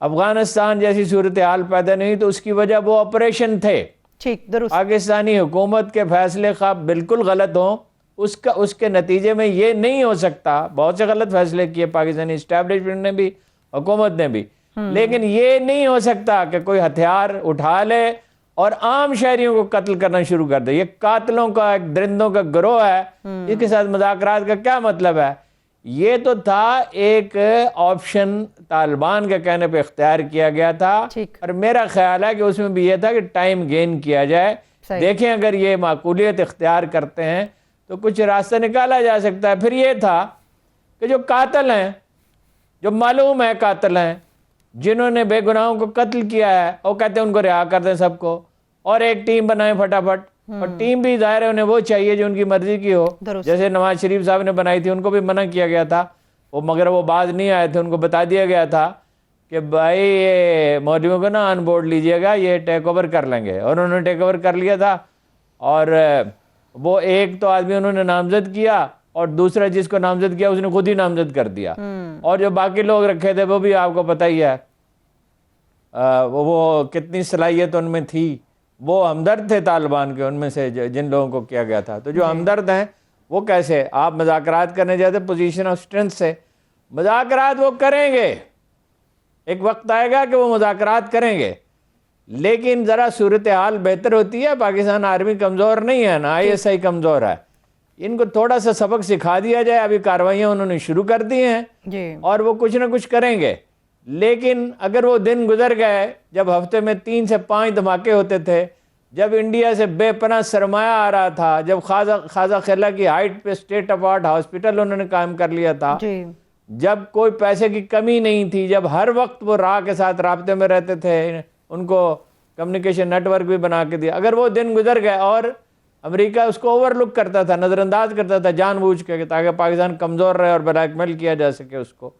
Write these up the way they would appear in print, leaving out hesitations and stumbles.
افغانستان جیسی صورتحال پیدا نہیں ہوئی تو اس کی وجہ وہ آپریشن تھے. ٹھیک درست. پاکستانی حکومت کے فیصلے خواہ بالکل غلط ہوں, اس کے نتیجے میں یہ نہیں ہو سکتا. بہت سے غلط فیصلے کیے پاکستانی اسٹیبلشمنٹ نے بھی, حکومت نے بھی, لیکن یہ نہیں ہو سکتا کہ کوئی ہتھیار اٹھا لے اور عام شہریوں کو قتل کرنا شروع کر دے. یہ قاتلوں کا ایک درندوں کا گروہ ہے, اس کے ساتھ مذاکرات کا کیا مطلب ہے؟ یہ تو تھا ایک آپشن طالبان کے کہنے پہ اختیار کیا گیا تھا, اور میرا خیال ہے کہ اس میں بھی یہ تھا کہ ٹائم گین کیا جائے. دیکھیں اگر یہ معقولیت اختیار کرتے ہیں تو کچھ راستہ نکالا جا سکتا ہے. پھر یہ تھا کہ جو قاتل ہیں, جو معلوم ہے قاتل ہیں, جنہوں نے بے گناہوں کو قتل کیا ہے, وہ کہتے ہیں ان کو رہا کر دیں سب کو, اور ایک ٹیم بنائیں پھٹافٹ. اور ٹیم بھی ظاہر ہے انہیں وہ چاہیے جو ان کی مرضی کی ہو. جیسے نواز شریف صاحب نے بنائی تھی, ان کو بھی منع کیا گیا تھا, مگر وہ بعد نہیں آئے تھے. ان کو بتا دیا گیا تھا کہ بھائی یہ مولویوں کو نا آن بورڈ لیجئے گا, یہ ٹیک اوور کر لیں گے. اور انہوں نے ٹیک اوور کر لیا تھا, اور وہ ایک تو آدمی انہوں نے نامزد کیا, اور دوسرا جس کو نامزد کیا اس نے خود ہی نامزد کر دیا. اور جو باقی لوگ رکھے تھے وہ بھی آپ کو پتہ ہی ہے وہ کتنی صلاحیت ان میں تھی. وہ ہمدرد تھے طالبان کے, ان میں سے جن لوگوں کو کیا گیا تھا. تو جو ہمدرد ہیں وہ کیسے, آپ مذاکرات کرنے جاتے پوزیشن آف اسٹرینتھ سے, مذاکرات وہ کریں گے, ایک وقت آئے گا کہ وہ مذاکرات کریں گے, لیکن ذرا صورتحال بہتر ہوتی ہے. پاکستان آرمی کمزور نہیں ہے, نا ISI کمزور ہے. ان کو تھوڑا سا سبق سکھا دیا جائے. ابھی کارروائیاں انہوں نے شروع کر دی ہیں اور وہ کچھ نہ کچھ کریں گے. لیکن اگر وہ دن گزر گئے جب ہفتے میں 3 سے 5 دھماکے ہوتے تھے, جب انڈیا سے بے پناہ سرمایہ آ رہا تھا, جب خواجہ خیلہ کی ہائٹ پہ اسٹیٹ آف آرٹ ہاسپٹل انہوں نے قائم کر لیا تھا, جب کوئی پیسے کی کمی نہیں تھی, جب ہر وقت وہ راہ کے ساتھ رابطے میں رہتے تھے, ان کو کمیونیکیشن نیٹ ورک بھی بنا کے دیا. اگر وہ دن گزر گئے اور امریکہ اس کو اوور لک کرتا تھا, نظر انداز کرتا تھا جان بوجھ کے, تاکہ پاکستان کمزور رہے اور بلیک میل کیا جا سکے اس کو,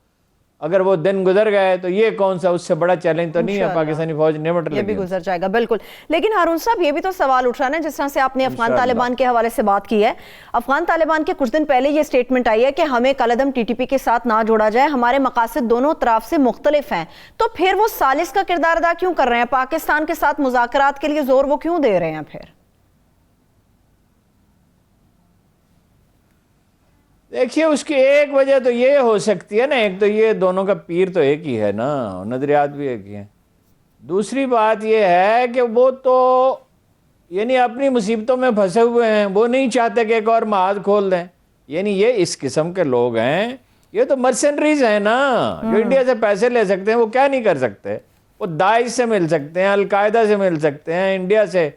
اگر وہ دن گزر گئے تو یہ کون سا اس سے بڑا چیلنج تو نہیں ہے پاکستانی فوج نمٹ لگی. یہ بھی گزر جائے گا بالکل. لیکن ہارون صاحب یہ بھی تو سوال اٹھ رہا ہے, جس طرح سے آپ نے افغان طالبان کے حوالے سے بات کی ہے. افغان طالبان کے کچھ دن پہلے یہ سٹیٹمنٹ آئی ہے کہ ہمیں کالعدم TTP کے ساتھ نہ جوڑا جائے, ہمارے مقاصد دونوں طرف سے مختلف ہیں. تو پھر وہ ثالث کا کردار ادا کیوں کر رہے ہیں؟ پاکستان کے ساتھ مذاکرات کے لیے زور وہ کیوں دے رہے ہیں پھر؟ دیکھیے اس کی ایک وجہ تو یہ ہو سکتی ہے نا, ایک تو یہ دونوں کا پیر تو ایک ہی ہے نا, نظریات بھی ایک ہی ہیں. دوسری بات یہ ہے کہ وہ تو یعنی اپنی مصیبتوں میں پھنسے ہوئے ہیں, وہ نہیں چاہتے کہ ایک اور محاذ کھول دیں. یعنی یہ اس قسم کے لوگ ہیں, یہ تو مرسنریز ہیں نا, جو انڈیا سے پیسے لے سکتے ہیں. وہ کیا نہیں کر سکتے؟ وہ داعش سے مل سکتے ہیں, القاعدہ سے مل سکتے ہیں, انڈیا سے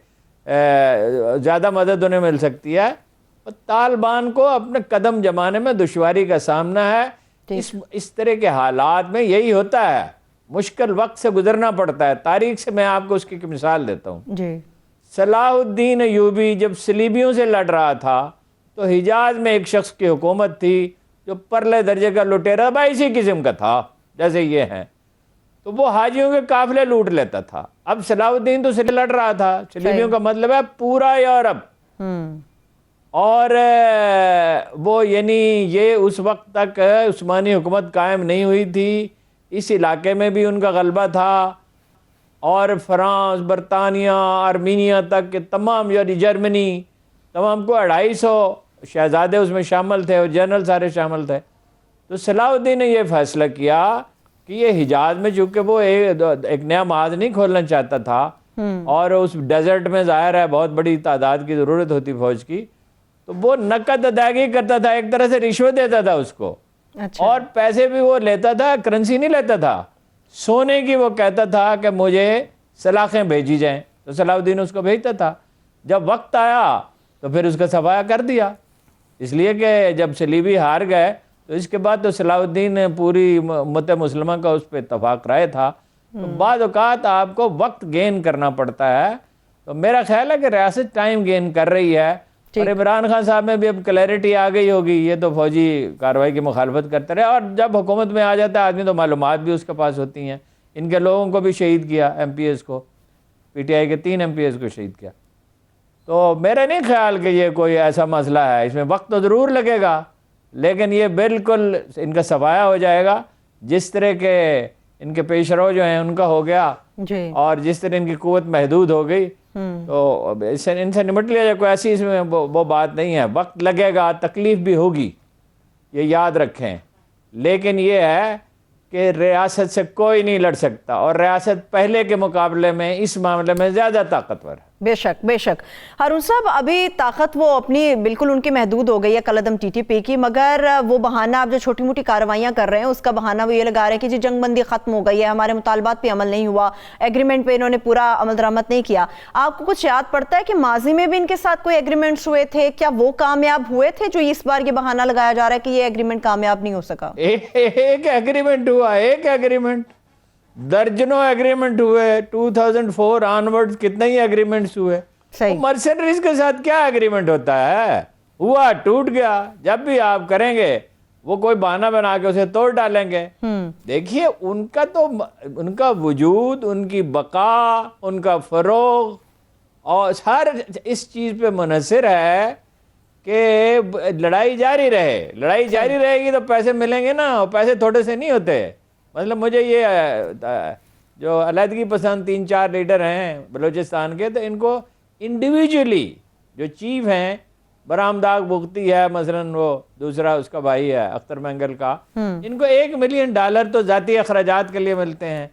زیادہ مدد انہیں مل سکتی ہے. طالبان کو اپنے قدم جمانے میں دشواری کا سامنا ہے. اس طرح کے حالات میں یہی ہوتا ہے, مشکل وقت سے گزرنا پڑتا ہے. تاریخ سے میں آپ کو اس کی مثال دیتا ہوں. صلاح الدین ایوبی جب صلیبیوں سے لڑ رہا تھا تو حجاز میں ایک شخص کی حکومت تھی جو پرلے درجے کا لٹیرا با اسی قسم کا تھا جیسے یہ ہیں, تو وہ حاجیوں کے قافلے لوٹ لیتا تھا. اب صلاح الدین تو لڑ رہا تھا, صلیبیوں کا مطلب ہے پورا یورپ, اور وہ یعنی یہ اس وقت تک عثمانی حکومت قائم نہیں ہوئی تھی, اس علاقے میں بھی ان کا غلبہ تھا, اور فرانس, برطانیہ, آرمینیا تک کے تمام, یعنی جرمنی, تمام کو 250 شہزادے اس میں شامل تھے اور جنرل سارے شامل تھے. تو صلاح الدین نے یہ فیصلہ کیا کہ یہ حجاز میں, چونکہ وہ ایک نیا محاذ نہیں کھولنا چاہتا تھا, اور اس ڈیزرٹ میں ظاہر ہے بہت بڑی تعداد کی ضرورت ہوتی فوج کی, تو وہ نقد ادائیگی کرتا تھا, ایک طرح سے رشوت دیتا تھا اس کو. اور پیسے بھی وہ لیتا تھا, کرنسی نہیں لیتا تھا, سونے کی. وہ کہتا تھا کہ مجھے سلاخیں بھیجی جائیں, تو صلاح الدین اس کو بھیجتا تھا. جب وقت آیا تو پھر اس کا صفایا کر دیا, اس لیے کہ جب صلیبی ہار گئے تو اس کے بعد تو صلاح الدین نے پوری امت مسلمہ کا اس پہ اتفاق رائے تھا. تو بعض اوقات آپ کو وقت گین کرنا پڑتا ہے. تو میرا خیال ہے کہ ریاست ٹائم گین کر رہی ہے, اور عمران خان صاحب میں بھی اب کلیئرٹی آ گئی ہوگی. یہ تو فوجی کارروائی کی مخالفت کرتے رہے, اور جب حکومت میں آ جاتا ہے آدمی تو معلومات بھی اس کے پاس ہوتی ہیں. ان کے لوگوں کو بھی شہید کیا, MPs کو, PTI کے 3 MPs کو شہید کیا. تو میرا نہیں خیال کہ یہ کوئی ایسا مسئلہ ہے. اس میں وقت تو ضرور لگے گا, لیکن یہ بالکل ان کا صفایا ہو جائے گا. جس طرح کے ان کے پیش رو جو ہیں ان کا ہو گیا، جی اور جس طرح ان کی قوت محدود ہو گئی تو ان سے نمٹ لیا جائے، کوئی ایسی اس میں وہ بات نہیں ہے. وقت لگے گا، تکلیف بھی ہوگی، یہ یاد رکھیں، لیکن یہ ہے کہ ریاست سے کوئی نہیں لڑ سکتا، اور ریاست پہلے کے مقابلے میں اس معاملے میں زیادہ طاقتور ہے. بے شک بے شک. ہارون صاحب، ابھی طاقت وہ اپنی بالکل ان کی محدود ہو گئی ہے کالعدم ٹی ٹی پی کی، مگر وہ بہانہ آپ جو چھوٹی موٹی کارروائیاں کر رہے ہیں اس کا بہانہ وہ یہ لگا رہے ہیں کہ جی جنگ بندی ختم ہو گئی ہے، ہمارے مطالبات پہ عمل نہیں ہوا، ایگریمنٹ پہ انہوں نے پورا عمل درآمد نہیں کیا. آپ کو کچھ یاد پڑتا ہے کہ ماضی میں بھی ان کے ساتھ کوئی ایگریمنٹس ہوئے تھے؟ کیا وہ کامیاب ہوئے تھے جو اس بار یہ بہانہ لگایا جا رہا ہے کہ یہ ایگریمنٹ کامیاب نہیں ہو سکا؟ ایک ایگریمنٹ ہوا، ایک ایگریمنٹ، درجنوں ایگریمنٹ ہوئے. 2004 آنورڈ کتنے ہی ایگریمنٹس ہوئے. صحیح. مرسنریز کے ساتھ کیا ایگریمنٹ ہوتا ہے؟ ہوا ٹوٹ گیا. جب بھی آپ کریں گے وہ کوئی بہانہ بنا کے اسے توڑ ڈالیں گے. دیکھیے ان کا تو ان کا وجود، ان کی بقا، ان کا فروغ اور ہر اس چیز پہ منحصر ہے کہ لڑائی جاری رہے. لڑائی جاری رہے گی تو پیسے ملیں گے نا، اور پیسے تھوڑے سے نہیں ہوتے. مطلب مجھے یہ جو علیحدگی پسند 3-4 لیڈر ہیں بلوچستان کے، تو ان کو انڈیویجولی جو چیف ہیں، برہم داغ بگتی ہے مثلاً، وہ دوسرا اس کا بھائی ہے اختر مینگل کا، ان کو $1 ملین تو ذاتی اخراجات کے لیے ملتے ہیں.